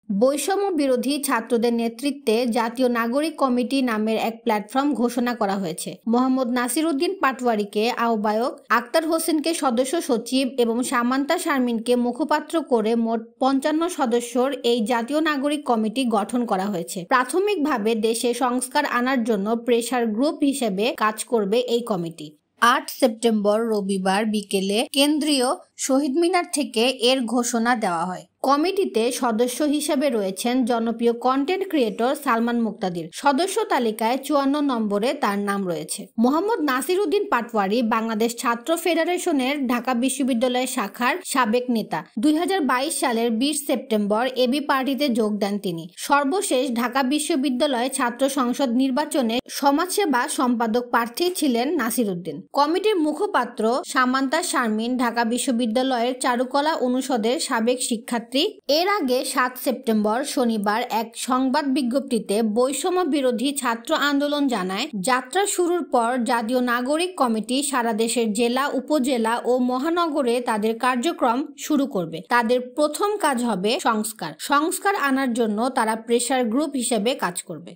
বৈষম্য বিরোধী ছাত্রদের নেতৃত্বে জাতীয় নাগরিক কমিটি নামের এক প্ল্যাটফর্ম ঘোষণা করা হয়েছে। মোহাম্মদ নাসিরউদ্দিন পাটোয়ারীকে আহ্বায়ক, আক্তার হোসেনকে সদস্য সচিব এবং সামান্তা শারমিনকে মুখপাত্র করে মোট ৫৫ সদস্যর এই জাতীয় নাগরিক কমিটি গঠন করা হয়েছে। প্রাথমিকভাবে দেশে সংস্কার আনার জন্য প্রেসার গ্রুপ হিসেবে কাজ করবে এই কমিটি। ৮ সেপ্টেম্বর রবিবার বিকেলে কেন্দ্রীয় শহীদ মিনার থেকে এর ঘোষণা দেওয়া হয়। কমিটিতে সদস্য হিসেবে রয়েছেন জনপ্রিয় কন্টেন্ট ক্রিয়েটর সালমান মুক্তাদির। সদস্য তালিকায় ৫৪ নম্বরে তার নাম রয়েছে। মোহাম্মদ নাসিরউদ্দিন পাটোয়ারী বাংলাদেশ ছাত্র ফেডারেশনের ঢাকা বিশ্ববিদ্যালয় শাখার সাবেক নেতা। ২০২২ সালের ২০ সেপ্টেম্বর এবি পার্টিতে যোগ দেন তিনি। সর্বশেষ ঢাকা বিশ্ববিদ্যালয় ছাত্র সংসদ নির্বাচনে সমাজসেবা সম্পাদক প্রার্থী ছিলেন নাসিরউদ্দিন। কমিটির মুখপাত্র সামান্তা শারমিন ঢাকা বিশ্ববিদ্যালয়ের চারুকলা অনুষদের সাবেক শিক্ষার্থী। এর আগে ৭ সেপ্টেম্বর শনিবার এক সংবাদ বিজ্ঞপ্তিতে বৈষম্য বিরোধী ছাত্র আন্দোলন জানায়, যাত্রা শুরুর পর জাতীয় নাগরিক কমিটি সারা দেশের জেলা, উপজেলা ও মহানগরে তাদের কার্যক্রম শুরু করবে। তাদের প্রথম কাজ হবে সংস্কার আনার জন্য তারা প্রেসার গ্রুপ হিসেবে কাজ করবে।